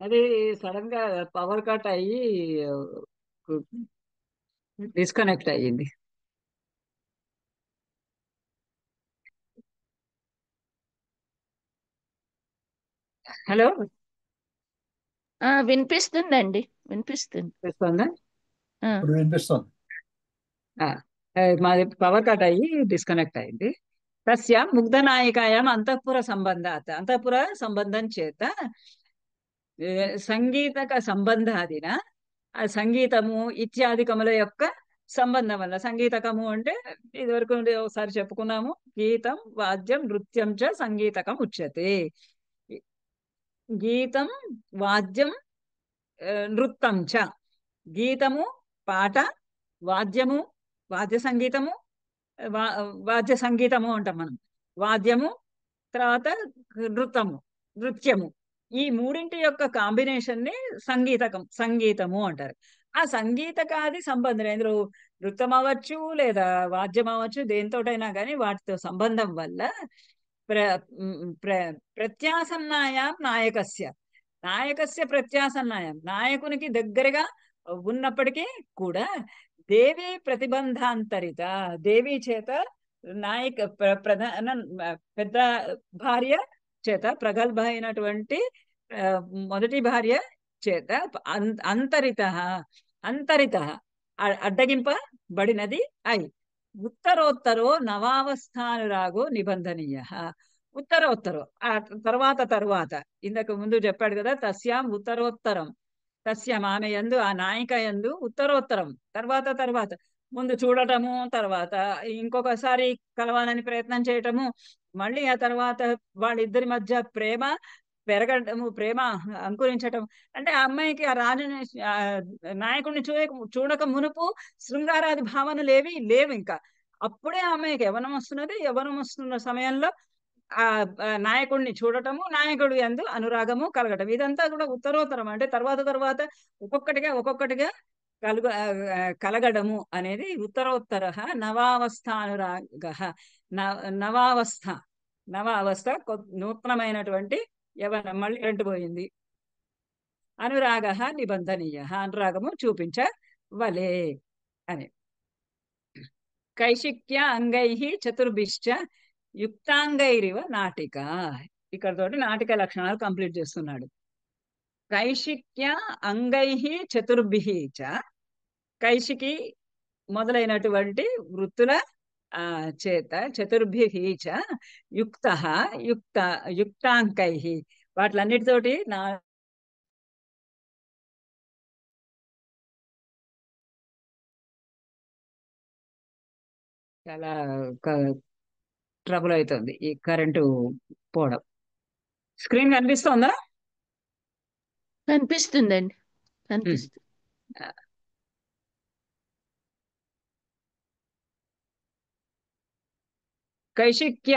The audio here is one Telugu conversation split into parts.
అది సడన్ గా పవర్ కట్ అయ్యి డిస్కనెక్ట్ అయ్యింది. హలో, వినిపిస్తుందండి. వినిపిస్తుంది. వినిపిస్తుందా? ఆ, ఇప్పుడు వినిపిస్తుంది. ఆ, మాది పవర్ కట్ అయ్యి డిస్కనెక్ట్ అయింది. తస్య ముగ్ధనాయికాయాం అంతఃపుర సంబంధాత్, అంతఃపుర సంబంధం చేత ఏ, సంగీతక సంబంధాదిన ఆ సంగీతము ఇత్యాదికముల యొక్క సంబంధం వల్ల, సంగీతకము అంటే ఇదివరకు ఒకసారి చెప్పుకున్నాము, గీతం వాద్యం నృత్యం చ సంగీతకం ఉచ్యతే. గీతం వాద్యం నృత్తం చ, గీతము పాట, వాద్యము వాద్య సంగీతము, వా- వాద్య సంగీతము అంటాం మనం, వాద్యము, తర్వాత నృత్యము, నృత్యము, ఈ మూడింటి యొక్క కాంబినేషన్ ని సంగీతకం, సంగీతము అంటారు. ఆ సంగీతకాది సంబంధం ఇందులో నృత్యం అవ్వచ్చు లేదా వాద్యం అవ్వచ్చు, దేనితోటైనా కానీ వాటితో సంబంధం వల్ల ప్ర ప్ర ప్రత్యాసన్నాయాం నాయకస్య, నాయకస్య ప్రత్యాసన్నాయం, నాయకునికి దగ్గరగా ఉన్నప్పటికీ కూడా దేవి ప్రతిబంధాంతరిత, దేవి చేత నాయక ప్రధాన పెద్ద భార్య చేత, ప్రగల్భ అయినటువంటి ఆ, మొదటి భార్య చేత అంతరిత, అంతరిత అడ్డగింపబడినది అయి ఉత్తరోత్తరో నవావస్థానురాగో నిబంధనీయ. ఉత్తరోత్తరం ఆ తర్వాత తర్వాత, ఇంతకు ముందు చెప్పాడు కదా, తస్యాం ఉత్తరోత్తరం, తస్యాం ఆమె యందు, ఆ నాయిక యందు ఉత్తరోత్తరం, తర్వాత తర్వాత, ముందు చూడటము, తర్వాత ఇంకొకసారి కలవాలని ప్రయత్నం చేయటము, మళ్ళీ ఆ తర్వాత వాళ్ళిద్దరి మధ్య ప్రేమ పెరగటము, ప్రేమ అంకురించటం. అంటే ఆ అమ్మాయికి ఆ రాజుని, ఆ నాయకుడిని చూడక మునుపు శృంగారాది భావనలు ఏవి లేవు ఇంకా. అప్పుడే ఆ అమ్మాయికి యవ్వనం వస్తున్నది, యవ్వనం వస్తున్న సమయంలో ఆ నాయకుడిని చూడటము, నాయకుడు యందు అనురాగము కలగటం, ఇదంతా కూడా ఉత్తరోత్తరం. అంటే తర్వాత తర్వాత ఒక్కొక్కటిగా ఒక్కొక్కటిగా కలగడము అనేది ఉత్తరోత్తర నవావస్థానురాగ. నవావస్థ, నవావస్థ నూతనమైనటువంటి యవనం మళ్ళీ రెండుపోయింది. అనురాగ నిబంధనీయ, అనురాగము చూపించవలే అని. కైశిక్య అంగై చతుర్భిశ్చ యుక్తాంగైరివ నాటిక. ఇక్కడ తోటి నాటిక లక్షణాలు కంప్లీట్ చేస్తున్నాడు. కైశిక్య అంగై చతుర్భి చ, కైశికి మొదలైనటువంటి వృత్తుల చేత, చతుర్భి చ యుక్త, యుక్త యుక్తాంకై, వాటిలన్నిటితోటి చాలా ట్రబుల్ అవుతుంది ఈ కరెంటు పోవడం. స్క్రీన్ కనిపిస్తోందా? కనిపిస్తుందండి. కనిపిస్తుంది. కైశిక్య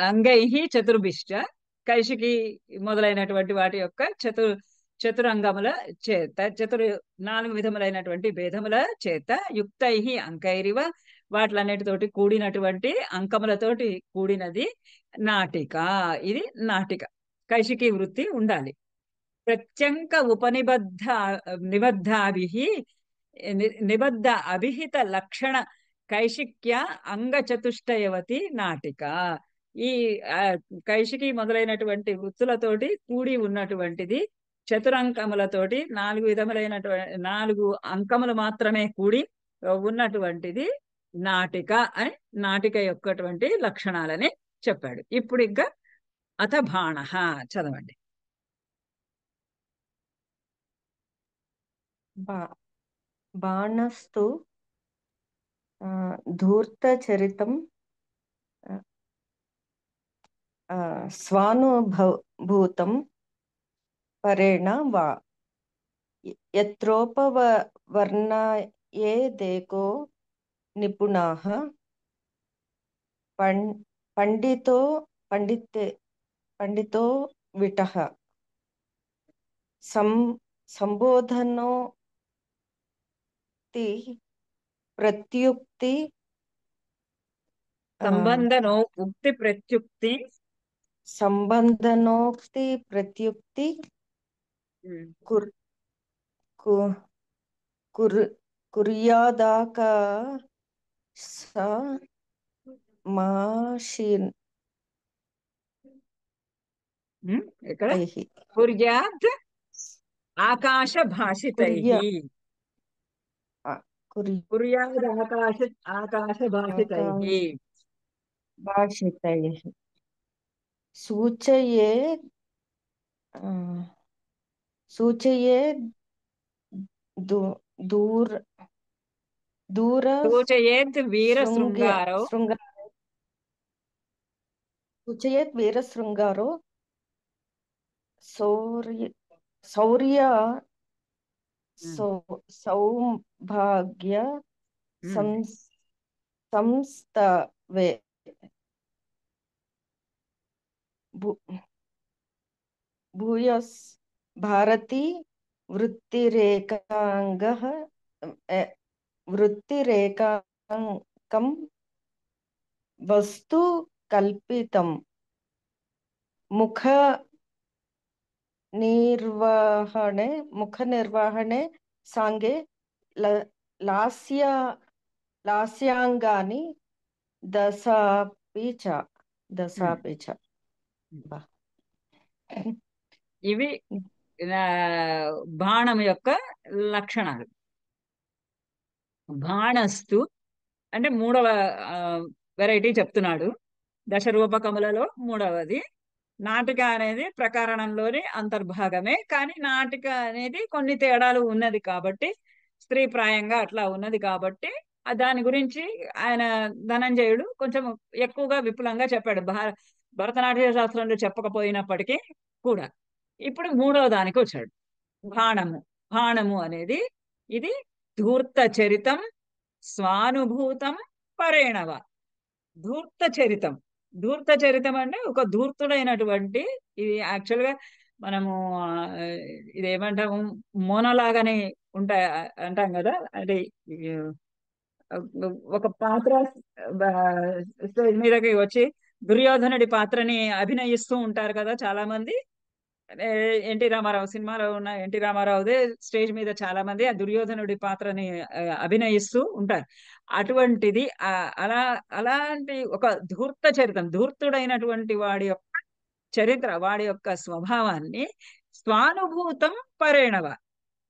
అంగై చతుర్భిష్ట, కైశికి మొదలైనటువంటి వాటి యొక్క చతురంగముల చేత, నాలుగు విధములైనటువంటి భేదముల చేత, యుక్తై అంకైరివ, వాటిలన్నిటితోటి కూడినటువంటి అంకములతోటి కూడినది నాటిక. ఇది నాటిక. కైశికి వృత్తి ఉండాలి. ప్రత్యంక ఉపనిబద్ధ నిబద్ధాభి నిబద్ధ అభిహిత లక్షణ కైశిక్య అంగచతుష్టయవతి నాటిక. ఈ కైశికి మొదలైనటువంటి వృత్తులతోటి కూడి ఉన్నటువంటిది, చతురంకములతోటి నాలుగు విధములైనటువంటి నాలుగు అంకములు మాత్రమే కూడి ఉన్నటువంటిది నాటిక అని, నాటిక యొక్కటువంటి లక్షణాలని చెప్పాడు. ఇప్పుడు ఇంకా అథ బాణ చదవండి. బాణస్తు ధూర్తచరితం స్వానుభూతం పరేణ వా యత్రోపవర్ణయేదేకో నిపుణాః పండితో పండితో విటః సంబోధనోక్తి ప్రత్యుక్తి సంబంధనో ఉక్తి ప్రత్యుక్తి సంబంధనోక్తి ప్రత్యుక్తి ఉమ్. కుర్ కు- కుర్ కుర్యాదాక స మాషిన్ ఇక్కడ ఐహి కుర్యాత్ ఆకాశ భాషితై. కుర్య ఆ, కుర్య కుర్యాద్ ఆకాశ భాషితై. భాషితై సూచయే ఆ, సూచయే దూ- దూర దూర సూచయేత్ వీర శృంగే శృంగారో. శృంగ సూచయేత్ వీర శృంగారో శౌర్య శౌర్య ఉమ్, సౌభాగ్య ఉమ్, సంస్ సంస్థవే భూ- భూయస్ భారతి వృత్తిరేకాంగ ఏ, వృత్తిరేకాంకం వస్తు కల్పితం ముఖ నిర్వహణే సాంగే ల- లాస్య లాస్యాంగాని దశాపి చ ఉమ్. బా. ఇవి ఆ, బాణం యొక్క లక్షణాలు. బాణస్తు అంటే మూడవ వెరైటీ చెప్తున్నాడు. దశరూపకములలో మూడవది. నాటిక అనేది ప్రకరణంలోని అంతర్భాగమే, కానీ నాటిక అనేది కొన్ని తేడాలు ఉన్నది కాబట్టి, స్త్రీ ప్రాయంగా అట్లా ఉన్నది కాబట్టి దాని గురించి ఆయన ధనంజయుడు కొంచెం ఎక్కువగా విపులంగా చెప్పాడు, భరతనాట్య శాస్త్రంలో చెప్పకపోయినప్పటికీ కూడా. ఇప్పుడు మూడవ దానికి వచ్చాడు. బాణము. బాణము అనేది ఇది ధూర్త చరితం స్వానుభూతం పరేణవ. ధూర్త చరితం. ధూర్త చరితం అంటే ఒక ధూర్తుడైనటువంటి, ఇది యాక్చువల్ గా మనము ఆ, ఇది ఏమంటాము, మోనలాగానే ఉంటాయి అంటాం కదా. అంటే ఈ, ఒక పాత్ర స్టేజ్ మీదకి వచ్చి దుర్యోధనుడి పాత్రని అభినయిస్తూ ఉంటారు కదా చాలా మంది. ఏ, ఎన్టీ రామారావు సినిమాలో ఉన్న ఎన్టీ రామారావుదే స్టేజ్ మీద చాలా మంది ఆ దుర్యోధనుడి పాత్రని అభినయిస్తూ ఉంటారు. అటువంటిది అలా అలాంటి ఒక ధూర్త చరితం, ధూర్తుడైనటువంటి వాడి యొక్క చరిత్ర, వాడి యొక్క స్వభావాన్ని స్వానుభూతం పరేణవ,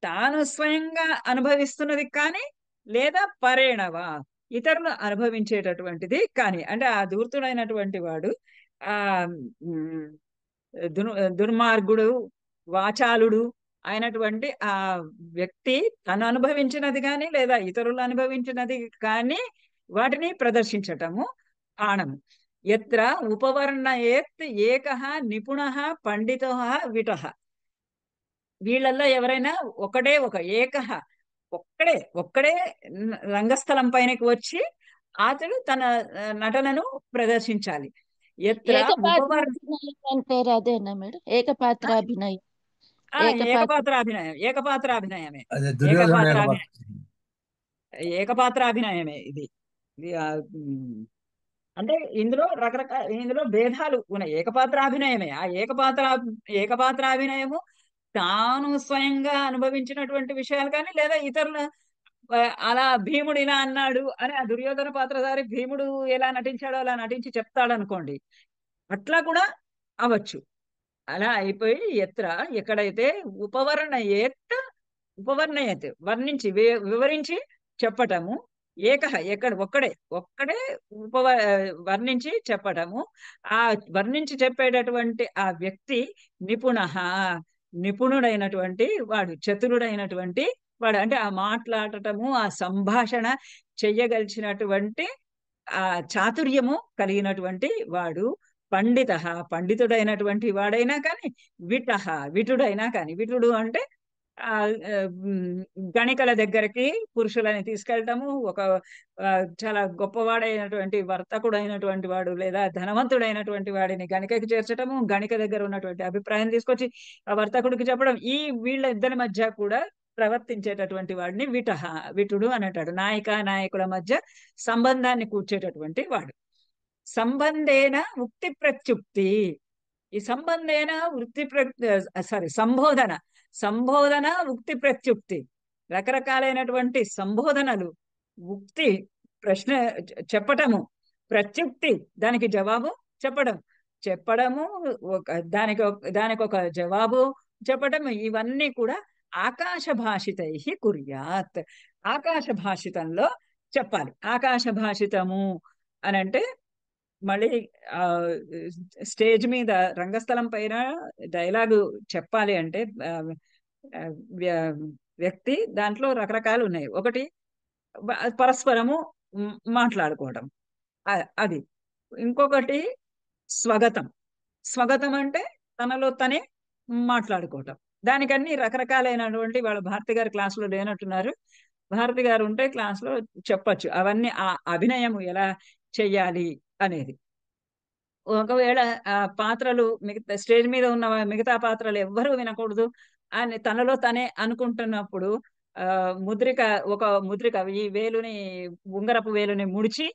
తాను స్వయంగా అనుభవిస్తున్నది కానీ, లేదా పరేణవ ఇతరులు అనుభవించేటటువంటిది కానీ. అంటే ఆ ధూర్తుడైనటువంటి వాడు ఆ ఉమ్, దుర్మార్గుడు, వాచాలుడు అయినటువంటి ఆ వ్యక్తి తను అనుభవించినది కానీ, లేదా ఇతరులు అనుభవించినది కానీ వాటిని ప్రదర్శించటము బాణము. ఎత్ర ఉపవర్ణయేత్ ఏకః నిపుణః పండితః విటః. వీళ్ళల్లో ఎవరైనా ఒక ఏకః, ఒక్కడే రంగస్థలం పైనకి వచ్చి అతడు తన నటనను ప్రదర్శించాలి. ఎత్ర ఉపవర్ణ ఏకపాత్రాభినయం అంటారు అదేనా మేడం? ఏకపాత్రాభినయం. ఏకపాత్ర ఏకపాత్రాభినయమే. అదే దుర్యోధనుడు ఏకపాత్రాభినయం ఏకపాత్ర. ఏకపాత్రాభినయమే ఇది. ఇది, అంటే ఇందులో భేదాలు ఉన్నాయి. ఏకపాత్రాభినయమే. ఆ ఏకపాత్రాభినయము తాను స్వయంగా అనుభవించినటువంటి విషయాలు కానీ, లేదా ఇతరుల ఆ, అలా భీముడు ఇలా అన్నాడు అని ఆ దుర్యోధన పాత్రధారి భీముడు ఎలా నటించాడో అలా నటించి చెప్తాడనుకోండి, అట్లా కూడా అవచ్చు. అలా అయిపోయి ఎక్కడైతే ఉపవర్ణయేత్, ఉపవర్ణయత్ వర్ణించి వివరించి చెప్పటము, ఒక్కడే ఉపవ వర్ణించి చెప్పటము. ఆ వర్ణించి చెప్పేటటువంటి ఆ వ్యక్తి నిపుణుడైనటువంటి వాడు, చతురుడైనటువంటి వాడు. అంటే ఆ మాట్లాడటము, ఆ సంభాషణ చెయ్యగలిచినటువంటి ఆ చాతుర్యము కలిగినటువంటి వాడు. పండితుడైనటువంటి వాడైనా కానీ, విటుడైనా కానీ. విటుడు అంటే ఆ గణికల దగ్గరికి పురుషులని తీసుకెళ్ళటము, ఒక చాలా గొప్పవాడైనటువంటి వర్తకుడైనటువంటి వాడు లేదా ధనవంతుడైనటువంటి వాడిని గణికకి చేర్చటము, గణిక దగ్గర ఉన్నటువంటి అభిప్రాయం తీసుకొచ్చి ఆ వర్తకుడికి చెప్పడం, ఈ వీళ్ళ ఇద్దరి మధ్య కూడా ప్రవర్తించేటటువంటి వాడిని విటుడు అని అంటాడు. నాయకుల మధ్య సంబంధాన్ని కూర్చేటటువంటి వాడు. సంబంధేన ఉక్తి ప్రత్యుక్తి. ఈ సంబంధేన సంబోధన. సంబోధన ఉక్తి ప్రత్యుక్తి, రకరకాలైనటువంటి సంబోధనలు, ఉక్తి ప్రశ్న చెప్పటము, ప్రత్యుక్తి దానికి జవాబు చెప్పడం, చెప్పడము దానికి ఒక జవాబు చెప్పటం, ఇవన్నీ కూడా ఆకాశ భాషితై కుర్యాత్, ఆకాశ భాషితంలో చెప్పాలి. ఆకాశ భాషితము అని అంటే మళ్ళీ ఆ స్టేజ్ మీద రంగస్థలం పైన డైలాగు చెప్పాలి అంటే వ్యక్తి దాంట్లో రకరకాలు ఉన్నాయి. ఒకటి పరస్పరము మాట్లాడుకోవడం, అది. ఇంకొకటి స్వగతం. స్వగతం అంటే తనలో తనే మాట్లాడుకోవటం. దానికన్నీ రకరకాలైనటువంటి, వాళ్ళ భారతి గారి క్లాసులో లేనట్టున్నారు, భారతి గారు ఉంటే క్లాసులో చెప్పచ్చు అవన్నీ, ఆ అభినయం ఎలా చెయ్యాలి అనేది. ఒకవేళ ఆ పాత్రలు మిగతా స్టేజ్ మీద ఉన్న మిగతా పాత్రలు ఎవ్వరూ వినకూడదు అని తనలో తనే అనుకుంటున్నప్పుడు ముద్రిక, ఒక ముద్రిక, ఈ వేలుని, ఉంగరపు వేలుని ముడిచి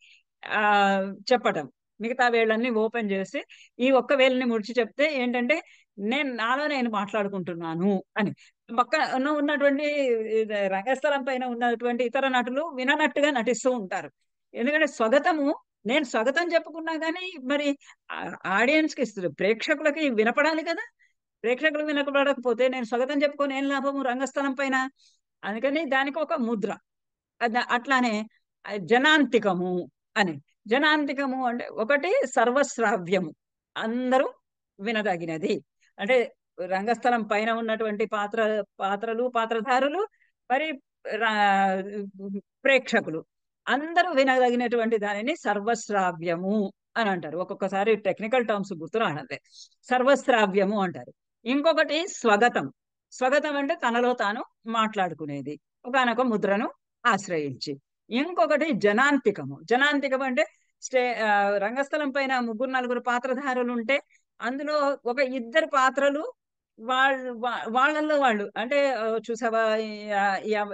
చెప్పటం, మిగతా వేళ్ళన్ని ఓపెన్ చేసి ఈ ఒక్క వేలుని ముడిచి చెప్తే ఏంటంటే నాలో నేను మాట్లాడుకుంటున్నాను అని. పక్కన ఉన్నటువంటి రంగస్థలం పైన ఉన్నటువంటి ఇతర నటులు విననట్టుగా నటిస్తూ ఉంటారు. ఎందుకంటే స్వగతము, నేను స్వాగతం చెప్పుకున్నా కానీ మరి ఆడియన్స్ కి, ప్రేక్షకులకి వినపడాలి కదా. ప్రేక్షకులు వినపడకపోతే నేను స్వాగతం చెప్పుకొని ఏం లాభము రంగస్థలం పైన. అందుకని దానికి ఒక ముద్ర. అట్లానే జనాంతికము అని. జనాంతికము అంటే ఒకటి సర్వశ్రావ్యము, అందరూ వినదగినది. అంటే రంగస్థలం పైన ఉన్నటువంటి పాత్రలు, పాత్రధారులు, మరి ప్రేక్షకులు అందరూ వినదగినటువంటి దానిని సర్వశ్రావ్యము అని అంటారు. ఒక్కొక్కసారి టెక్నికల్ టర్మ్స్ గుర్తు రావడంలే, సర్వశ్రావ్యము అంటారు. ఇంకొకటి స్వగతం. స్వగతం అంటే తనలో తాను మాట్లాడుకునేది, ఒకనొక ముద్రను ఆశ్రయించి. ఇంకొకటి జనాంతికము. జనాంతికం అంటే రంగస్థలం పైన 3-4 పాత్రధారులు ఉంటే అందులో ఒక 2 పాత్రలు వాళ్ళల్లో వాళ్ళు, అంటే చూసావా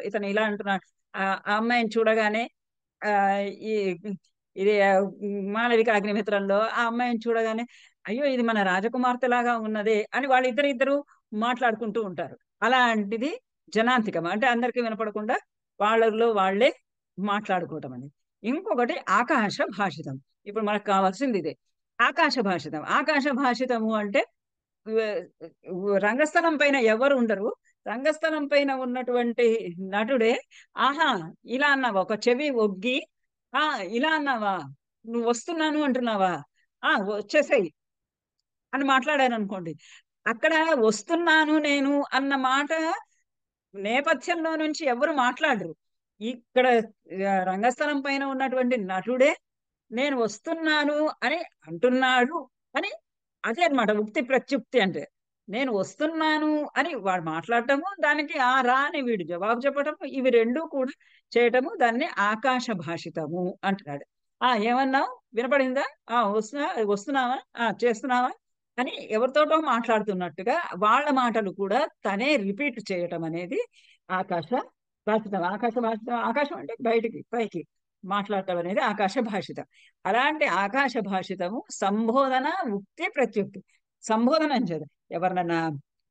ఇతను ఇలా అంటున్నాడు, ఆ అమ్మాయిని చూడగానే ఈ ఇది మాళవిక అగ్నిమిత్రంలో ఆ అమ్మాయిని చూడగానే అయ్యో ఇది మన రాజకుమార్తె లాగా ఉన్నదే అని వాళ్ళిద్దరు మాట్లాడుకుంటూ ఉంటారు. అలాంటిది జనాంతికం. అంటే అందరికీ వినపడకుండా వాళ్ళలో వాళ్ళే మాట్లాడుకోవటం అని. ఇంకొకటి ఆకాశ భాషితం. ఇప్పుడు మనకు కావాల్సింది ఇదే, ఆకాశ భాషితం. ఆకాశ భాషితము అంటే రంగస్థలం పైన ఎవరు ఉండరు, రంగస్థలం పైన ఉన్నటువంటి నటుడే ఆహా ఇలా అన్నావా, ఒక చెవి ఒగ్గి ఇలా అన్నావా, నువ్వు వస్తున్నాను అంటున్నావా, వచ్చేసేయి అని మాట్లాడాను అనుకోండి. అక్కడ వస్తున్నాను నేను అన్న మాట నేపథ్యంలో నుంచి ఎవరు మాట్లాడరు. ఇక్కడ రంగస్థలం పైన ఉన్నటువంటి నటుడే నేను వస్తున్నాను అని అంటున్నాడు అని. అదే అనమాట ఉక్తి ప్రత్యుక్తి అంటే. నేను వస్తున్నాను అని వాడు మాట్లాడటము, దానికి రా అని వీడు జవాబు చెప్పటము, ఇవి రెండూ కూడా చేయటము, దాన్ని ఆకాశ భాషితము అంటున్నాడు. ఏమన్నావు, వినపడిందా, వస్తున్నావా, చేస్తున్నావా అని ఎవరితోటో మాట్లాడుతున్నట్టుగా వాళ్ళ మాటలు కూడా తనే రిపీట్ చేయటం అనేది ఆకాశ భాషితం. ఆకాశ భాషితం, ఆకాశం అంటే బయటికి పైకి మాట్లాడటం అనేది ఆకాశ భాషితం. అలాంటి ఆకాశ భాషితము సంబోధన ఉక్తి ప్రత్యుక్తి. సంబోధన అంచేది ఎవరినన్నా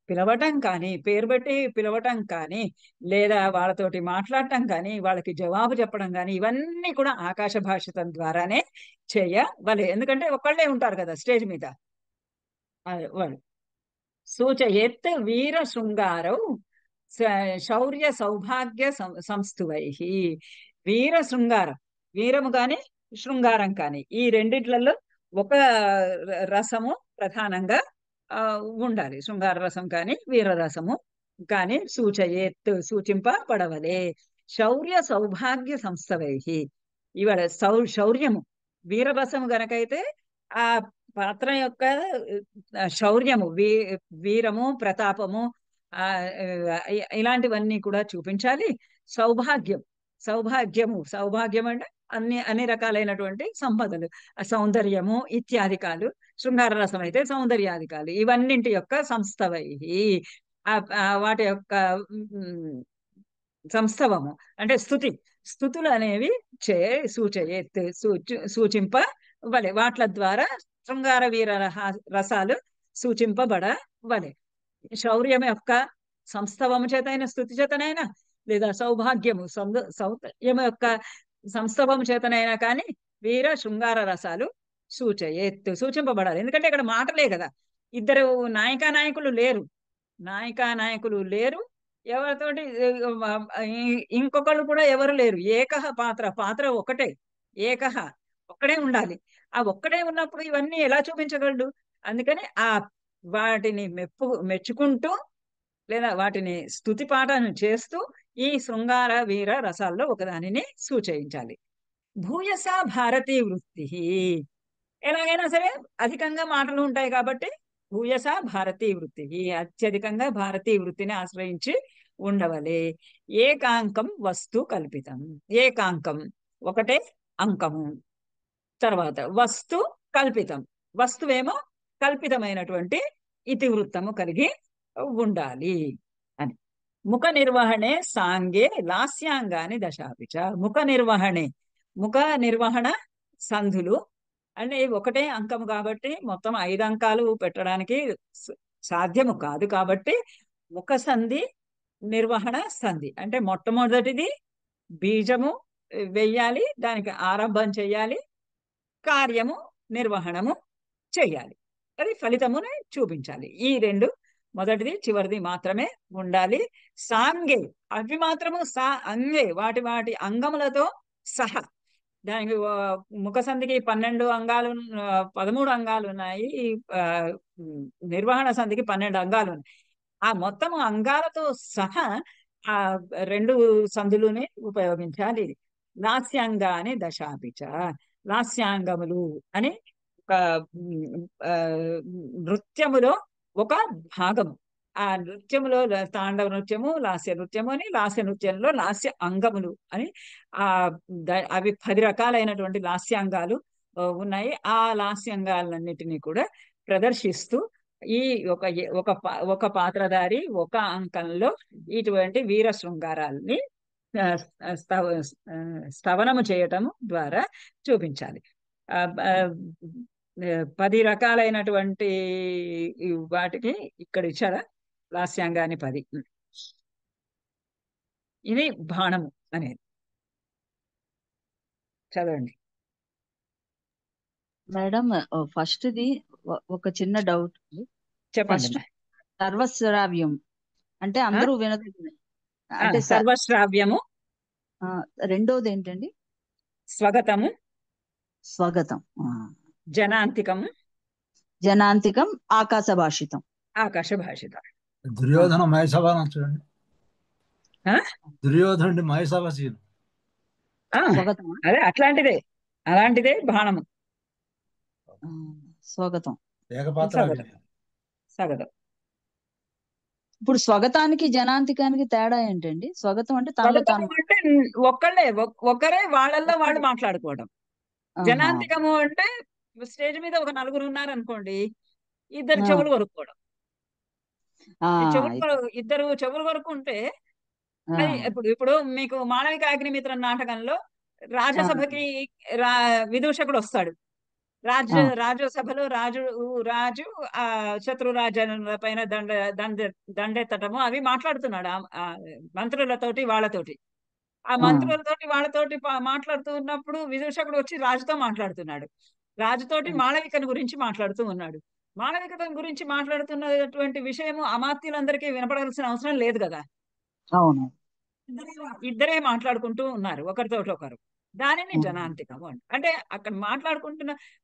పిలవటం కానీ, పేరు పెట్టి పిలవటం కానీ, లేదా వాళ్ళతోటి మాట్లాడటం కానీ, వాళ్ళకి జవాబు చెప్పడం కానీ, ఇవన్నీ కూడా ఆకాశ భాషితం ద్వారానే చేయవలే. ఎందుకంటే ఒకళ్ళే ఉంటారు కదా స్టేజ్ మీద. వాళ్ళు సూచయేత్ వీర శృంగారౌ శౌర్య సౌభాగ్య సంస్థువై. వీర శృంగారం, వీరము కానీ శృంగారం కానీ, ఈ రెండిట్లలో ఒక రసము ప్రధానంగా ఉండాలి. శృంగార రసం కానీ వీరరసము కానీ సూచయేత్ సూచింపబడవలే. శౌర్య సౌభాగ్య సంస్థవై. ఇవాళ శౌర్యము, వీరరసము గనకైతే ఆ పాత్ర యొక్క శౌర్యము, వీరము, ప్రతాపము, ఇలాంటివన్నీ కూడా చూపించాలి. సౌభాగ్యం అంటే అన్ని రకాలైనటువంటి సంపదలు, సౌందర్యము ఇత్యాదికాలు. శృంగార రసం అయితే సౌందర్యాధికాలు. ఇవన్నింటి యొక్క సంస్థవై, వాటి యొక్క సంస్థవము అంటే స్థుతులు అనేవి సూచింపవలె. వాట్ల ద్వారా శృంగార వీర రసాలు సూచింపబడవలె. శౌర్యం యొక్క సంస్థవము చేతైనా స్థుతి చేతనైనా లేదా సౌభాగ్యము సౌందర్యము యొక్క సంస్థవము చేతనైనా కానీ వీర శృంగార రసాలు సూచింపబడాలి. ఎందుకంటే ఇక్కడ మాటలే కదా, ఇద్దరు నాయకులు లేరు, నాయకులు లేరు, ఎవరితోటి ఇంకొకళ్ళు కూడా ఎవరు లేరు. పాత్ర ఒకటే, ఒక్కడే ఉండాలి. ఆ ఒక్కడే ఉన్నప్పుడు ఇవన్నీ ఎలా చూపించగలడు? అందుకని వాటిని మెచ్చుకుంటూ లేదా వాటిని స్తుతి పాఠాన్ని చేస్తూ ఈ శృంగార వీర రసాల్లో ఒకదానిని సూచించాలి. భూయస భారతీ వృత్తి, ఎలాగైనా సరే అధికంగా మాటలు ఉంటాయి కాబట్టి భూయస భారతీ వృత్తి, అత్యధికంగా భారతీ వృత్తిని ఆశ్రయించి ఉండవలే. ఏకాంకం వస్తు కల్పితం, ఏకాంకం ఒకటే అంకము, తర్వాత వస్తు కల్పితం, వస్తువేమో కల్పితమైనటువంటి ఇతివృత్తము కలిగి ఉండాలి అని. ముఖ నిర్వహణే సాంగే లాస్యాంగాని దశాపిచ. ముఖ నిర్వహణ సంధులు అంటే ఒకటే అంకము కాబట్టి మొత్తం 5 అంకాలు పెట్టడానికి సాధ్యము కాదు. కాబట్టి ముఖ సంధి నిర్వహణ సంధి అంటే మొట్టమొదటిది బీజము వెయ్యాలి, దానికి ఆరంభం చెయ్యాలి, కార్యము నిర్వహణము చెయ్యాలి, అది ఫలితముని చూపించాలి. ఈ 2 మొదటిది చివరిది మాత్రమే ఉండాలి. సాంగే అవి మాత్రము అంగే వాటి అంగములతో సహా. దానికి ముఖ సంధికి 13 అంగాలు ఉన్నాయి, నిర్వహణ సంధికి 12 అంగాలు ఉన్నాయి. ఆ మొత్తం అంగాలతో సహా ఆ 2 సంధులుని ఉపయోగించాలి. లాస్యాంగాని దశాపిచ, లాస్యాంగములు అని ఒక నృత్యములో ఒక భాగము. ఆ నృత్యములో తాండవ నృత్యము, లాస్య నృత్యము అని, లాస్య నృత్యంలో లాస్య అంగములు అని అవి 10 రకాలైనటువంటి లాస్యాంగాలు ఉన్నాయి. ఆ లాస్యాంగాలన్నిటినీ కూడా ప్రదర్శిస్తూ ఈ ఒక పాత్రధారి ఒక అంకంలో ఇటువంటి వీర శృంగారాలని స్తవనము చేయటము ద్వారా చూపించాలి. 10 రకాలైనటువంటి వాటికి ఇక్కడ ఇచ్చారా లాస్యాంగాన్ని 10. ఇది బాణము అనేది. చదవండి మేడం. ఫస్ట్ ది ఒక చిన్న డౌట్. చెప్పండి. ఫస్ట్ సర్వశ్రావ్యం అంటే అందరూ వినదగిన అంటే సర్వశ్రావ్యము. రెండోది ఏంటండి? స్వగతము, స్వగతం, జనాంతికం, ఆకాశ భాషితం. దుర్యోధన మయసభ చూడండి. దుర్యోధనుడి మయసభ సీను అదే అలాంటిదే బాణము. స్వగతం, స్వగతం. ఇప్పుడు స్వగతానికి జనాంతికానికి తేడా ఏంటండి? స్వగతం అంటే ఒక్కరే వాళ్ళల్లో వాళ్ళు మాట్లాడుకోవడం. జనాంతికము అంటే స్టేజ్ మీద ఒక 4 ఉన్నారనుకోండి, ఇద్దరు చెవులు కొరుక్కోవడం. ఇద్దరు చెవులు కొరుక్కుంటే అది ఇప్పుడు మీకు మాళవిక అగ్నిమిత్రం నాటకంలో రాజసభకి విదూషకుడు వస్తాడు. రాజ్యసభలో రాజు ఆ శత్రురాజ్యాల పైన దండెత్తటము అవి మాట్లాడుతున్నాడు మంత్రులతోటి వాళ్ళతోటి. ఆ మంత్రులతోటి వాళ్ళతోటి మాట్లాడుతూ ఉన్నప్పుడు విదూషకుడు వచ్చి రాజుతో మాట్లాడుతున్నాడు. రాజుతోటి మాళవికను గురించి మాట్లాడుతూ ఉన్నాడు. మాళవిక గురించి మాట్లాడుతున్నటువంటి విషయము అమాత్యులందరికీ వినపడాల్సిన అవసరం లేదు కదా. అవును, ఇద్దరే మాట్లాడుకుంటూ ఉన్నారు ఒకరితోటి ఒకరు. దానిని జనాంతికము అంటే అక్కడ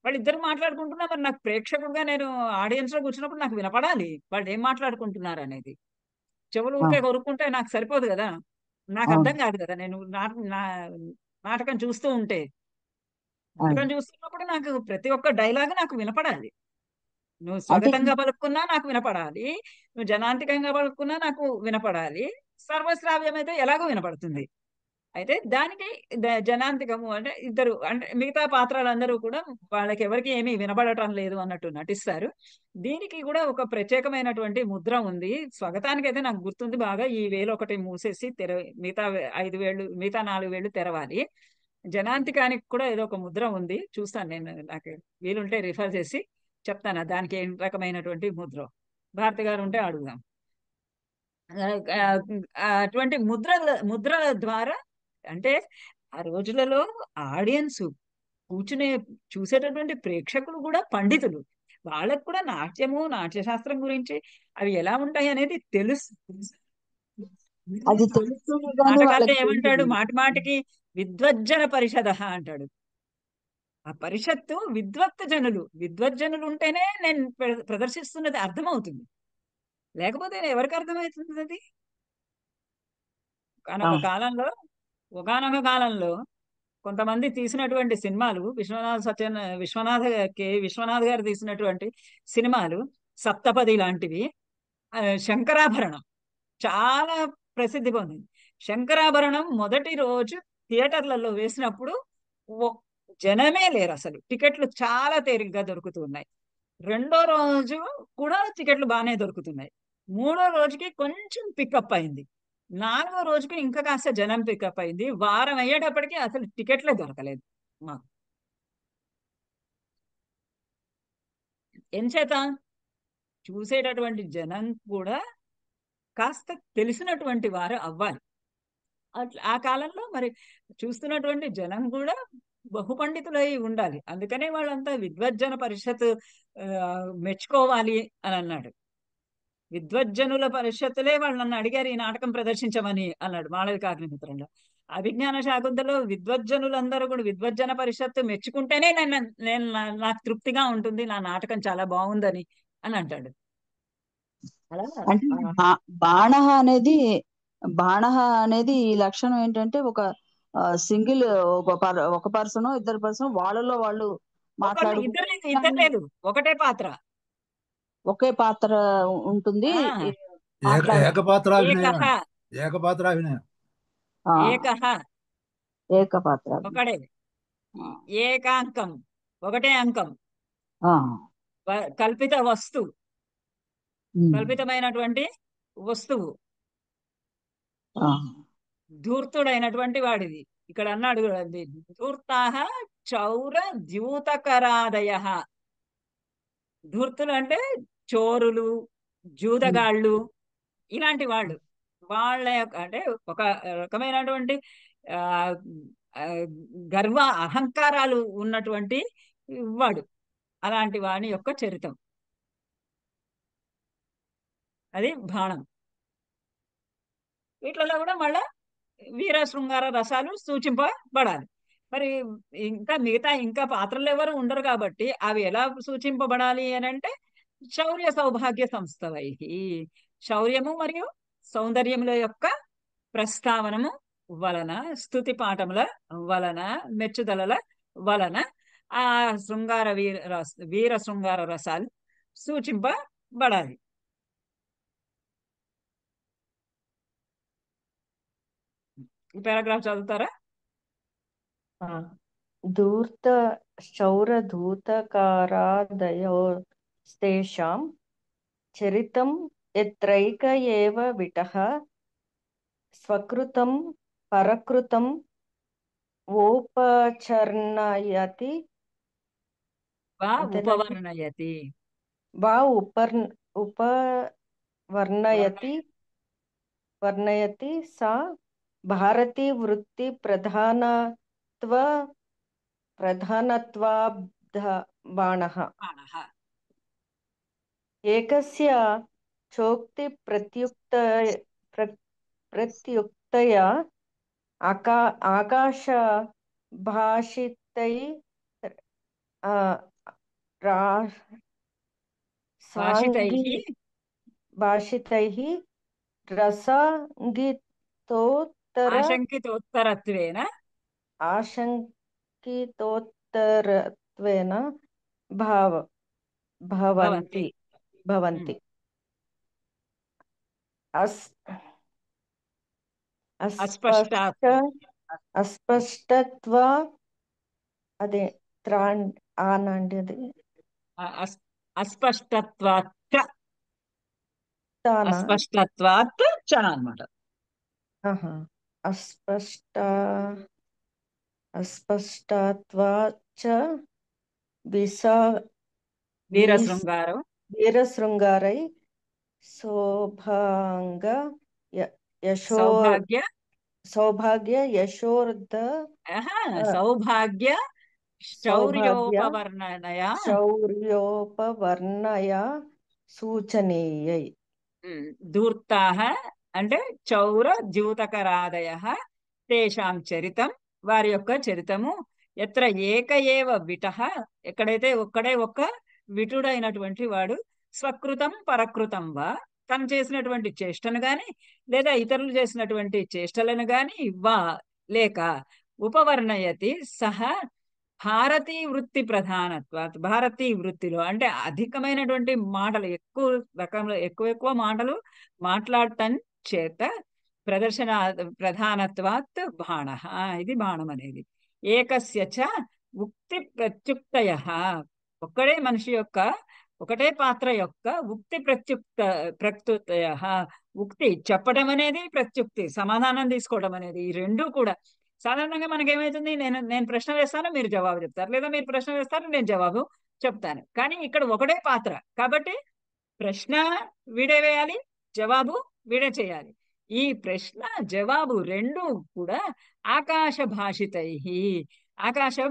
వాళ్ళిద్దరు మాట్లాడుకుంటున్నా, మరి నాకు ప్రేక్షకుడుగా నేను ఆడియన్స్ లో కూర్చున్నప్పుడు నాకు వినపడాలి వాళ్ళు ఏం మాట్లాడుకుంటున్నారు అనేది. చెవులు ఊరికే కొరుక్కుంటే నాకు సరిపోదు కదా, నాకు అర్థం కాదు కదా. నేను నాటకం చూస్తున్నప్పుడు నాకు ప్రతి ఒక్క డైలాగ్ నాకు వినపడాలి. నువ్వు స్వాగతంగా పలుకున్నా నాకు వినపడాలి, నువ్వు జనాంతికంగా పలుకున్నా నాకు వినపడాలి. సర్వశ్రావ్యం అయితే ఎలాగో వినపడుతుంది. అయితే దానికి జనాంతికము అంటే ఇద్దరు అంటే మిగతా పాత్రలందరూ కూడా వాళ్ళకి ఎవరికి ఏమీ వినపడటం లేదు అన్నట్టు నటిస్తారు. దీనికి కూడా ఒక ప్రత్యేకమైనటువంటి ముద్ర ఉంది. స్వాగతానికి అయితే నాకు గుర్తుంది బాగా, ఈ వేలు ఒకటి మూసేసి మిగతా 5 వేళ్ళు మిగతా 4 వేళ్ళు తెరవాలి. జనాంతికానికి కూడా ఏదో ఒక ముద్ర ఉంది, చూస్తాను నేను, నాకు వీలుంటే రిఫర్ చేసి చెప్తాను దానికి ఏ రకమైనటువంటి ముద్ర. భారతి గారు ఉంటే అడుగుదాం. ఆ, ఆ, అటువంటి ముద్రల ద్వారా, అంటే ఆ రోజులలో ఆడియన్స్ కూర్చునే చూసేటటువంటి ప్రేక్షకులు కూడా పండితులు. వాళ్ళకు కూడా నాట్యశాస్త్రం గురించి అవి ఎలా ఉంటాయి అనేది తెలుసు. అది తెలుస్తుంది కానీ నాటకాల్లో వాళ్ళకి ఏమంటాడు, తెలియదు. మాటి మాటికి విద్వజ్జన పరిషద అంటాడు. ఆ పరిషత్తు విద్వజ్జనులు ఉంటేనే నేను ప్రదర్శిస్తున్నది అర్థమవుతుంది. లేకపోతే ఎవరికి అర్థమవుతుంది అది? ఆ, ఒకానొక కాలంలో కొంతమంది తీసినటువంటి సినిమాలు, విశ్వనాథ్ గారు తీసినటువంటి సినిమాలు, సప్తపది లాంటివి, శంకరాభరణం చాలా ప్రసిద్ధి పొందింది. శంకరాభరణం మొదటి రోజు థియేటర్లలో వేసినప్పుడు ఒ- జనమే లేరు, అసలు టికెట్లు చాలా తేలిగ్గా దొరుకుతున్నాయి. రెండో రోజు కూడా టికెట్లు బాగానే దొరుకుతున్నాయి. మూడో రోజుకి కొంచెం పికప్ అయింది. నాలుగో రోజుకి ఇంకా కాస్త జనం పికప్ అయింది. వారం అయ్యేటప్పటికి అసలు టికెట్లే దొరకలేదు మాకు. ఎంచేత చూసేటటువంటి జనం కూడా కాస్త తెలిసినటువంటి వారు అవ్వాలి. అట్లా ఆ కాలంలో మరి చూస్తున్నటువంటి జనం కూడా బహుపండితులై ఉండాలి. అందుకనే వాళ్ళంతా విద్వజ్జన పరిషత్ మెచ్చుకోవాలి అని అన్నాడు. విద్వజ్జనుల పరిషత్తులే వాళ్ళు నన్ను అడిగారు ఈ నాటకం ప్రదర్శించమని అన్నాడు మాళవికాగ్నిమిత్రంలో. అభిజ్ఞాన శాకుంతలో విద్వజ్జనులందరూ కూడా విద్వజ్జన పరిషత్తు మెచ్చుకుంటేనే నాకు తృప్తిగా ఉంటుంది, నా నాటకం చాలా బాగుందని అని అంటాడు. అలా అంటే బాణహ అనేది ఈ లక్షణం ఏంటంటే ఒక సింగిల్ ఒక పర్సన్ ఇద్దరు పర్సన్ వాళ్ళలో వాళ్ళు ఇద్దరు మాట్లాడుకుంటే లేదు, ఒకటే పాత్ర. ఒకే పాత్ర ఉంటుంది. ఆ, ఏకపాత్రాభినయం ఏకహ ఏకపాత్రాభినయం ఏకహ ఏకపాత్ర. ఒకడే, ఏకాంకం ఒకటే అంకం, కల్పిత వస్తు, కల్పితమైనటువంటి వస్తువు, ధూర్తుడైనటువంటి వాడిది. ఇక్కడ అన్నాడు ధూర్తాహ చౌర ద్యూతకరాదయ. ధూర్తులు అంటే చోరులు, జూదగాళ్ళు, ఇలాంటి వాళ్ళు. వాళ్ళ యొక్క అంటే ఒక రకమైనటువంటి ఆ ఆ, గర్వ అహంకారాలు ఉన్నటువంటి వాడు. అలాంటి వాని యొక్క చరిత్రం అది బాణం. వీటిలో కూడా మళ్ళా వీర శృంగార రసాలు సూచింపబడాలి. మరి ఇంకా పాత్రలు ఎవరు ఉండరు కాబట్టి అవి ఎలా సూచింపబడాలి అని అంటే శౌర్య సౌభాగ్య సంస్థవై, శౌర్యము మరియు సౌందర్యముల యొక్క ప్రస్తావనము వలన, స్తుతి పాఠముల వలన, మెచ్చుదలల వలన ఆ వీర శృంగార రసాలు సూచింపబడాలి. ఈ పారాగ్రాఫ్ చదువుతారా? ధూర్త శౌరధూతకారాదయోస్తేషాం చరితం యత్రైక ఏవ విటః స్వకృతం పరకృతం ఓపచర్ణయతి వా అంతేనా? ఉపవర్ణయతి వా ఉపవర్ణయతి సా భారతీ వృత్తి ప్రధానత్వాబ్ధ బాణః బాణః. ఏకస్య చోక్తి ప్రత్యుక్తయా ఆకాశ భాషితై భాషితైః భాషితైః రసాంగితోత్తర ఆశంకితోత్తరత్వేన ఆశంకితోత్తరత్వేన భవంతి. భవంతి అస్పష్టాత్ అస్పష్టత్వ అదే ఆనండి అది అస్పష్టత్వాత్ తానా అస్పష్టత్వాత్ చ అన్నమాట. అస్పష్టత్వాచ వీర శృంగారం వీరశృంగారై శోభాంగ యశో సౌభాగ్య సౌభాగ్య యశోర్ధ ఆహా, సౌభాగ్య సౌభాగ్య శౌర్యోపవర్ణనయ శౌర్యోపవర్ణయ సూచనీయై. ధూర్తాః అంటే చౌర ద్యూతకరాదయ తేషాం చరితం వారి యొక్క చరితము ఎత్ర ఏక ఏవ విటః ఎక్కడైతే ఒక్కడే ఒక్క విటుడైనటువంటి వాడు స్వకృతం పరకృతం వా తను చేసినటువంటి చేష్టను గాని లేదా ఇతరులు చేసినటువంటి చేష్టలను గాని వా లేక ఉపవర్ణయతి సహ భారతీ వృత్తి ప్రధానత్వాత్ భారతీ వృత్తిలో అంటే అధికమైనటువంటి మాటలు ఎక్కువ రకంలో ఎక్కువ మాటలు మాట్లాడటం చేత ప్రదర్శన ప్రధానత్వాత్ బాణ ఇది బాణం అనేది ఏకస్య చ ఉక్తి ప్రత్యుక్తయ ఒక్కడే మనిషి యొక్క ఒకటే పాత్ర యొక్క ఉక్తి ప్రత్యుక్తయ ఉక్తి చెప్పడం అనేది ప్రత్యుక్తి సమాధానం తీసుకోవడం అనేది ఈ రెండు కూడా సాధారణంగా మనకేమవుతుంది నేను ప్రశ్న వేస్తాను మీరు జవాబు చెప్తారు లేదా మీరు ప్రశ్న వేస్తారు నేను జవాబు చెప్తాను కానీ ఇక్కడ ఒకటే పాత్ర కాబట్టి ప్రశ్న వీడే వేయాలి జవాబు వీడే చేయాలి ఈ ప్రశ్న జవాబు రెండు కూడా ఆకాశ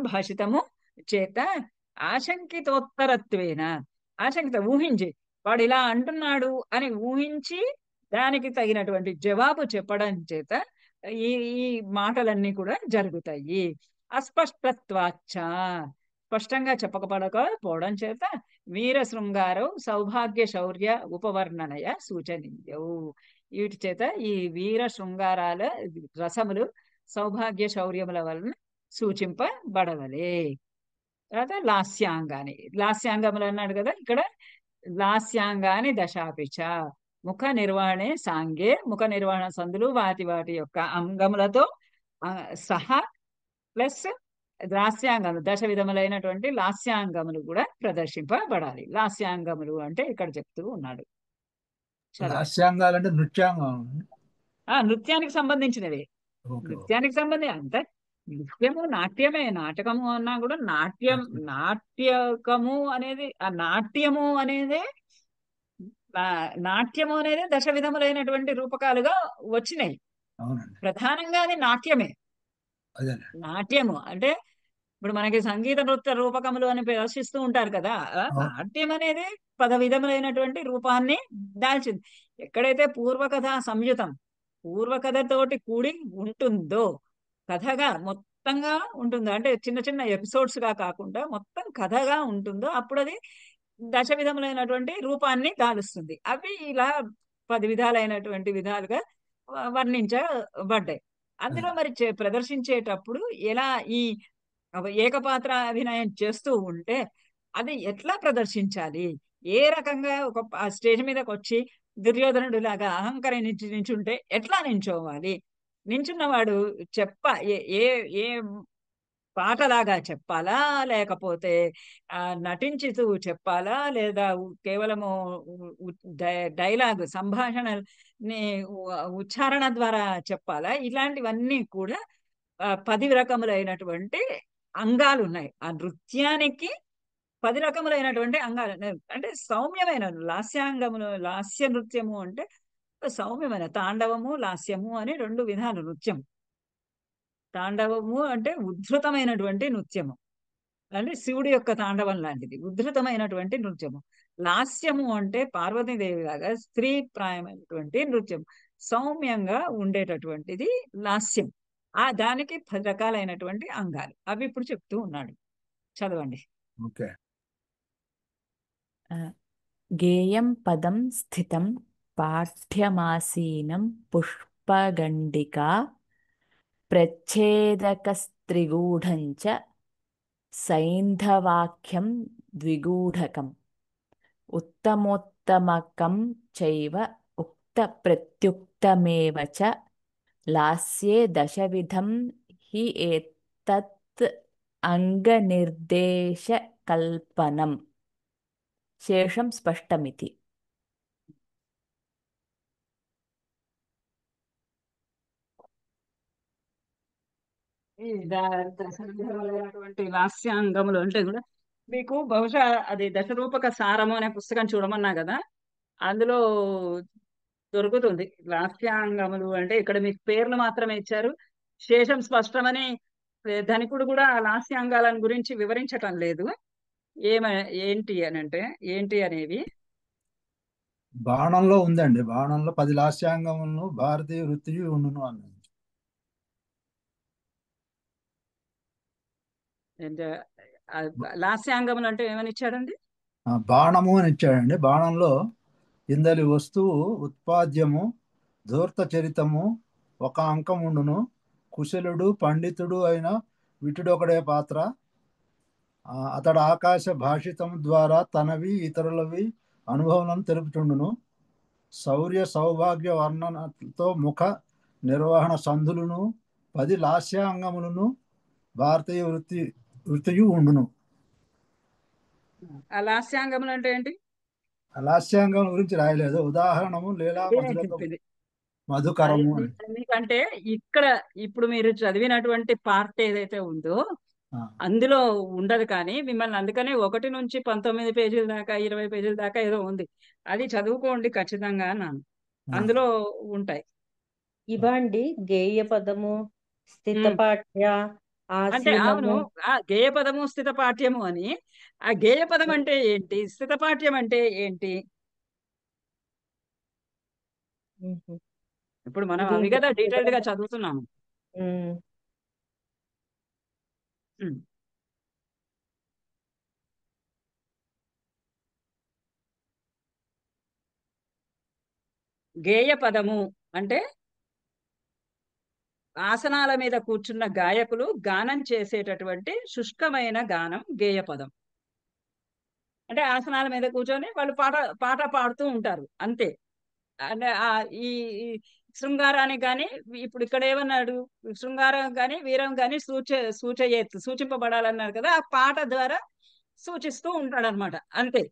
భాషితము చేత ఆశంకితోత్తరత్వేన ఆశంకిత ఊహించి వాడు ఇలా అంటున్నాడు అని ఊహించి దానికి తగినటువంటి జవాబు చెప్పడం చేత ఈ ఈ మాటలన్నీ కూడా జరుగుతాయి అస్పష్టత్వాచ్చ స్పష్టంగా చెప్పకపోవడం చేత వీర శృంగారో సౌభాగ్య శౌర్య ఉపవర్ణనయ సూచనీయవు వీటి చేత ఈ వీర శృంగారాల రసములు సౌభాగ్య శౌర్యముల వలన సూచింపబడవలే. తర్వాత లాస్యాంగములు అన్నాడు కదా ఇక్కడ లాస్యాంగాని దశాపిచ ముఖ నిర్వహణే సాంగే ముఖ నిర్వహణ సందులు వాటి యొక్క అంగములతో సహా ప్లస్ లాస్యాంగములు దశ విధములైనటువంటి లాస్యాంగములు కూడా ప్రదర్శింపబడాలి. లాస్యాంగములు అంటే ఇక్కడ చెప్తూ ఉన్నాడు. లాస్యాంగాలంటే నృత్యాంగం. నృత్యానికి సంబంధించినవి నృత్యానికి సంబంధించి అంటే నృత్యము నాట్యమే నాటకము అన్నా కూడా నాట్యకము అనేది నాట్యము అనేది దశ విధములైనటువంటి రూపకాలుగా వచ్చినాయి. ప్రధానంగా అది నాట్యమే. నాట్యము అంటే ఇప్పుడు మనకి సంగీత నృత్య రూపకములు అని ప్రదర్శిస్తూ ఉంటారు కదా నాట్యం అనేది పద విధములైనటువంటి రూపాన్ని దాల్చింది. ఎక్కడైతే పూర్వకథ సంయుతం పూర్వకథతోటి కూడి ఉంటుందో కథగా మొత్తంగా ఉంటుందో అంటే చిన్న చిన్న ఎపిసోడ్స్ గా కాకుండా మొత్తం కథగా ఉంటుందో అప్పుడు అది దశ విధములైనటువంటి రూపాన్ని దాలుస్తుంది. అవి ఇలా 10 విధాలైనటువంటి విధాలుగా వర్ణించబడ్డాయి. అందులో మరి ప్రదర్శించేటప్పుడు ఎలా ఈ ఏకపాత్ర అభినయం చేస్తూ ఉంటే అది ఎట్లా ప్రదర్శించాలి ఏ రకంగా ఒక స్టేజ్ మీదకి వచ్చి దుర్యోధనుడు లాగా అహంకరించి నించుంటే ఎట్లా నించోవాలి నించున్నవాడు ఏ ఏ పాటలాగా చెప్పాలా లేకపోతే నటించుతూ చెప్పాలా లేదా కేవలము డైలాగ్ సంభాషణని ఉచ్చారణ ద్వారా చెప్పాలా ఇలాంటివన్నీ కూడా 10 రకములైనటువంటి అంగాలు ఉన్నాయి. ఆ నృత్యానికి 10 రకములైనటువంటి అంగాలు అంటే సౌమ్యమైన లాస్యాంగములు లాస్య నృత్యము అంటే సౌమ్యమైన తాండవము లాస్యము అని 2 విధాలు నృత్యం. తాండవము అంటే ఉద్ధృతమైనటువంటి నృత్యము అంటే శివుడి యొక్క తాండవం లాంటిది ఉద్ధృతమైనటువంటి నృత్యము. లాస్యము అంటే పార్వతీదేవి లాగా స్త్రీ ప్రాయమైనటువంటి నృత్యం సౌమ్యంగా ఉండేటటువంటిది లాస్యం. దానికి 10 రకాలైనటువంటి అంగాలు అవి ఇప్పుడు చెప్తూ ఉన్నాడు. చదవండి. గేయం పదం స్థితం పాఠ్యమాసీనం పుష్పగండికా ప్రచ్ఛేదకస్త్రిగూఢంచ సైంధవాఖ్యం ద్విగూఢకం ఉత్తమోత్తమకం చైవ ఉక్త ప్రత్యుక్తమేవ చ లాస్యే దశవిధం హి ఏతత్ అంగనిర్దేశకల్పనం శేషం స్పష్టమితి. దశవిధములైనటువంటి లాస్యాంగములు అంటే కూడా మీకు బహుశా అది దశరూపక సారము అనే పుస్తకం చూడమన్నా కదా అందులో దొరుకుతుంది. లాస్యాంగములు అంటే ఇక్కడ మీకు పేర్లు మాత్రమే ఇచ్చారు. శేషం స్పష్టమని ధనికుడు కూడా ఆ లాస్యాంగాలను గురించి వివరించటం లేదు. ఏంటి అని అంటే ఏంటి అనేవి బాణంలో ఉందండి. బాణంలో 10 లాస్యాంగములను భారతీయ వృత్తియు ఉండును అన్నది. లాస్యాంగములు అంటే ఏమని ఇచ్చాడండి? బాణము అని ఇచ్చాడండి. బాణంలో ఇందలి వస్తువు ఉత్పాద్యము ధూర్త చరితము ఒక అంకం ఉండును. కుశలుడు పండితుడు అయిన విటుడొకడే పాత్ర. అతడు ఆకాశ భాషితం ద్వారా తనవి ఇతరులవి అనుభవం తెలుపుచుండును. శౌర్య సౌభాగ్య వర్ణనతో ముఖ నిర్వహణ సంధులను 10 లాస్యాంగములను భారతీయ వృత్తియు ఉండును. ఆ లాస్యాంగములు అంటే ఏంటి? లాస్యాంగం గురించి రాయలేదు. ఉదాహరణము లీలా మధుకరము అని. ఎందుకంటే ఇక్కడ ఇప్పుడు మీరు చదివినటువంటి పార్ట్ ఏదైతే ఉందో అందులో ఉండదు. కానీ మిమ్మల్ని అందుకనే 1 నుంచి 19 పేజీల దాకా 20 పేజీల దాకా ఏదో ఉంది, అది చదువుకోండి ఖచ్చితంగా అన్నాను. అందులో ఉంటాయి. ఇవండి గేయ పదము స్థితపాఠ్య అంటే అవును, ఆ గేయ పదము స్థిత పాఠ్యము అని. ఆ గేయ పదం అంటే ఏంటి, స్థిత పాఠ్యం అంటే ఏంటి? ఇప్పుడు మనం అవి కదా డీటెయిల్డ్ గా చదువుతున్నాము. గేయ పదము అంటే ఆసనాల మీద కూర్చున్న గాయకులు గానం చేసేటటువంటి శుష్కమైన గానం గేయ పదం. అంటే ఆసనాల మీద కూర్చొని వాళ్ళు పాట పాడుతూ ఉంటారు అంతే. అంటే ఈ శృంగారానికి కానీ ఇప్పుడు ఇక్కడ ఏమన్నాడు, శృంగారం కానీ వీరం కానీ సూచింపబడాలన్నారు కదా, ఆ పాట ద్వారా సూచిస్తూ ఉంటాడు అనమాట అంతే.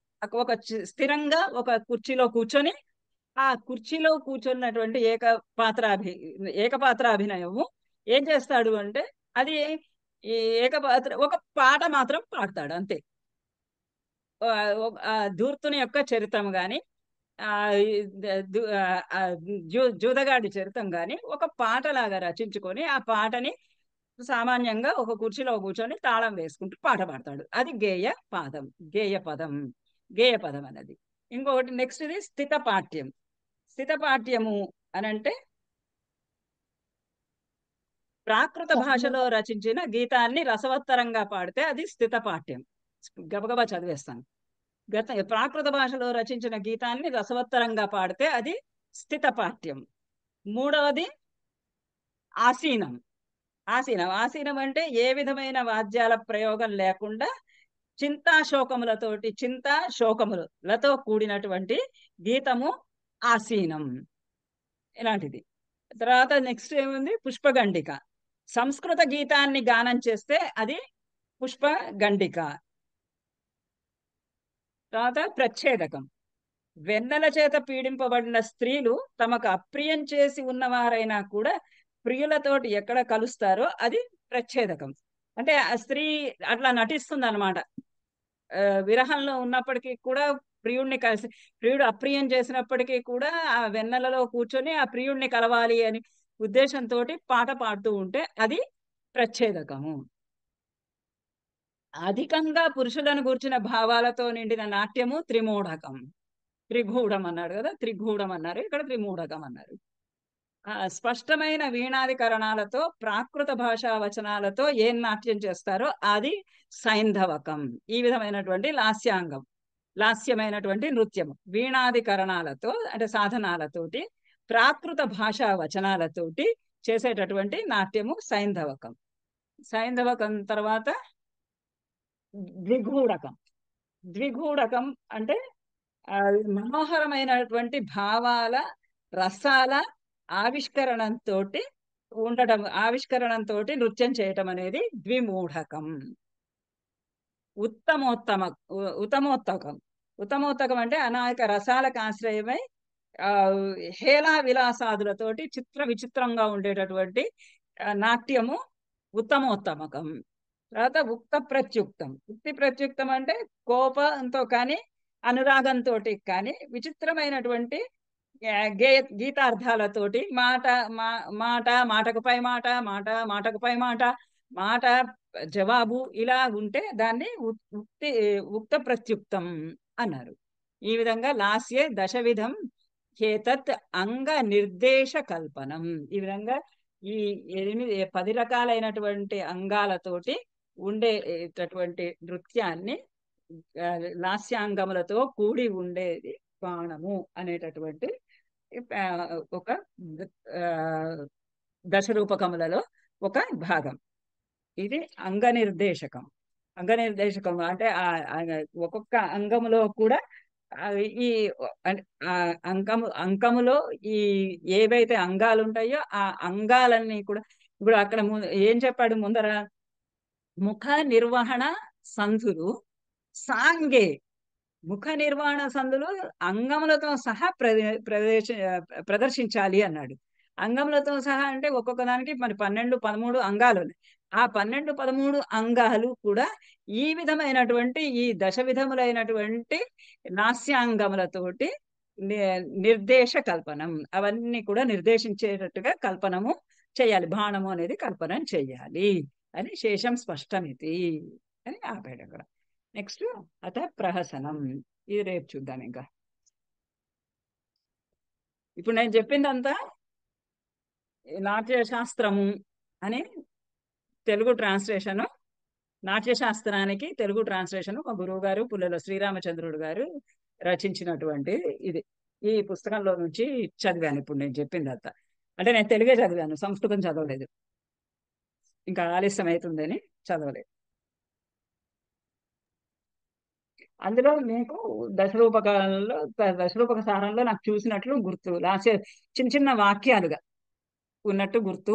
ఒక స్థిరంగా ఒక కుర్చీలో కూర్చొని ఆ కుర్చీలో కూర్చున్నటువంటి ఏకపాత్రాభినయము ఏం చేస్తాడు అంటే అది ఈ ఒక పాట మాత్రం పాడతాడు అంతే. ధూర్తుని యొక్క చరిత్రం గాని జూదగాడి చరిత్రం గాని ఒక పాటలాగా రచించుకొని ఆ పాటని సామాన్యంగా ఒక కుర్చీలో కూర్చొని తాళం వేసుకుంటూ పాట పాడతాడు. అది గేయ పదం అనేది. ఇంకొకటి నెక్స్ట్ ఇది స్థిత పాఠ్యం. స్థిత పాఠ్యము అనంటే ప్రాకృత భాషలో రచించిన గీతాన్ని రసవత్తరంగా పాడితే అది స్థిత పాఠ్యం. గబగబా చదివేస్తాను. ప్రాకృత భాషలో రచించిన గీతాన్ని రసవత్తరంగా పాడితే అది స్థిత పాఠ్యం. మూడవది ఆసీనం. ఆసీనం అంటే ఏ విధమైన వాద్యాల ప్రయోగం లేకుండా శోకములతో కూడినటువంటి గీతము ఆసీనం ఇలాంటిది. తర్వాత నెక్స్ట్ ఏముంది, పుష్పగండిక. సంస్కృత గీతాన్ని గానం చేస్తే అది పుష్పగండిక. తర్వాత ప్రచ్ఛేదకం. వెన్నెల చేత పీడింపబడిన స్త్రీలు తమకు అప్రియం చేసి ఉన్నవారైనా కూడా ప్రియులతోటి ఎక్కడ కలుస్తారో అది ప్రచ్ఛేదకం. అంటే ఆ స్త్రీ అట్లా నటిస్తుంది అనమాట. విరహంలో ఉన్నప్పటికీ కూడా ప్రియుడు అప్రియం చేసినప్పటికీ కూడా ఆ వెన్నెలలో కూర్చొని ఆ ప్రియుడిని కలవాలి అని ఉద్దేశంతో పాట పాడుతూ ఉంటే అది ప్రచ్ఛేదకము. అధికంగా పురుషులను గూర్చిన భావాలతో నిండిన నాట్యము త్రిమూఢకం. త్రిగూఢం అన్నాడు కదా, త్రిగూఢం అన్నారు, ఇక్కడ త్రిమూఢకం అన్నారు. స్పష్టమైన వీణాధికరణాలతో ప్రాకృత భాషా వచనాలతో ఏం నాట్యం చేస్తారో అది సైంధవకం. ఈ విధమైనటువంటి లాస్యమైనటువంటి నృత్యము వీణాధికరణాలతో అంటే సాధనాలతోటి ప్రాకృత భాషా వచనాలతోటి చేసేటటువంటి నాట్యము సైంధవకం. సైంధవకం తర్వాత ద్విగూఢకం అంటే మనోహరమైనటువంటి భావాల రసాల ఆవిష్కరణంతో నృత్యం చేయటం అనేది ద్విమూఢకం. ఉత్తమోత్తకం అంటే అనేక రసాలకు ఆశ్రయమై హేళా విలాసాదులతోటి విచిత్రంగా ఉండేటటువంటి నాట్యము ఉత్తమోత్తమకం. తర్వాత ఉక్తి ప్రత్యుక్తం అంటే కోపంతో కానీ అనురాగంతో కానీ విచిత్రమైనటువంటి గీతార్థాలతోటి మాటకు పై మాట మాటకు పై మాట జవాబు ఇలా ఉంటే దాన్ని ఉక్త ప్రత్యుక్తం అన్నారు. ఈ విధంగా లాస్యే దశవిధం హేతత్ అంగ నిర్దేశ కల్పనం. ఈ విధంగా ఈ 10 రకాలైనటువంటి అంగాలతోటి ఉండేటటువంటి నృత్యాన్ని లాస్యాంగములతో కూడి ఉండేది బాణము అనేటటువంటి ఒక దశరూపకములలో ఒక భాగం. ఇది అంగనిర్దేశకం. అంగనిర్దేశకం అంటే ఒక్కొక్క అంగములో కూడా ఈ అంకములో ఈ ఏవైతే అంగాలు ఉంటాయో ఆ అంగాలన్నీ కూడా ఇప్పుడు అక్కడ ఏం చెప్పాడు ముందర, ముఖ నిర్వహణ సంధులు సాంగే. ముఖ నిర్వహణ సంధులు అంగములతో సహా ప్రదర్శించాలి అన్నాడు. అంగములతో సహా అంటే ఒక్కొక్క దానికి మరి 12-13 అంగాలు ఉన్నాయి. ఆ 12-13 అంగాలు కూడా ఈ విధమైనటువంటి ఈ దశవిధములైనటువంటి నాస్యాంగములతోటి నిర్దేశ కల్పనం, అవన్నీ కూడా నిర్దేశించేటట్టుగా కల్పనము చేయాలి. బాణము అనేది కల్పన చెయ్యాలి అని శేషం స్పష్టమితి అని ఆపాడు అక్కడ. నెక్స్ట్ అత ప్రహసనం. ఇది రేపు చూద్దాం. ఇంకా ఇప్పుడు నేను చెప్పిందంతా నాట్యశాస్త్రము అని తెలుగు ట్రాన్స్లేషను, నాట్యశాస్త్రానికి తెలుగు ట్రాన్స్లేషన్ మా గురువు గారు పుల్లెల శ్రీరామచంద్రుడు గారు రచించినటువంటి ఇది. ఈ పుస్తకంలో నుంచి చదివాను ఇప్పుడు నేను చెప్పిందంతా. అంటే నేను తెలుగే చదివాను, సంస్కృతం చదవలేదు. ఇంకా ఆలస్యం అవుతుందని చదవలేదు. అందులో మీకు దశరూపక సారంలో నాకు చూసినట్లు గుర్తు, చిన్న చిన్న వాక్యాలుగా ఉన్నట్టు గుర్తు.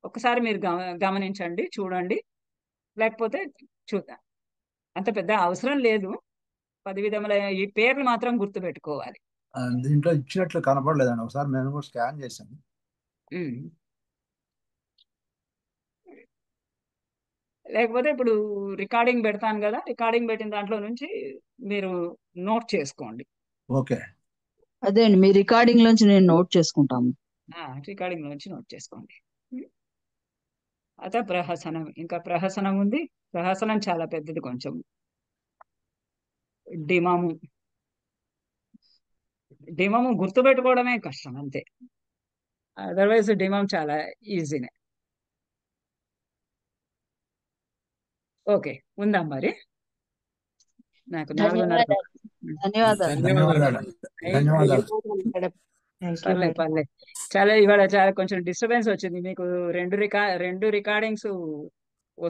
ఒకసారి మీరు గమనించండి, చూడండి. లేకపోతే చూద్దాం. అంత పెద్ద అవసరం లేదు. 10 విధముల ఈ పేర్లు మాత్రం గుర్తు పెట్టుకోవాలి. దీంట్లో ఇచ్చినట్లు కనపడలేదండి. ఒకసారి నేను కూడా స్కాన్ చేశాను. లేకపోతే ఇప్పుడు రికార్డింగ్ పెడతాను కదా, రికార్డింగ్ పెట్టిన దాంట్లో నుంచి మీరు నోట్ చేసుకోండి. ఓకే, అదే అండి, మీ రికార్డింగ్ నుంచి నేను నోట్ చేసుకుంటాము. రికార్డింగ్ నుంచి నోట్ చేసుకోండి. అత ప్రహసనం. ఇంకా ప్రహసనం ఉంది. ప్రహసనం చాలా పెద్దది కొంచెం. డిమము గుర్తుపెట్టుకోవడమే కష్టం అంతే. అదర్వైజ్ డిమం చాలా ఈజీనే. ఓకే, ఉందాం మరి. నాకు 4:30. ధన్యవాదాలు. పర్లేదు. చాలా ఇవాళ చాలా కొంచెం డిస్టర్బెన్స్ వచ్చింది. మీకు రెండు రికార్డింగ్స్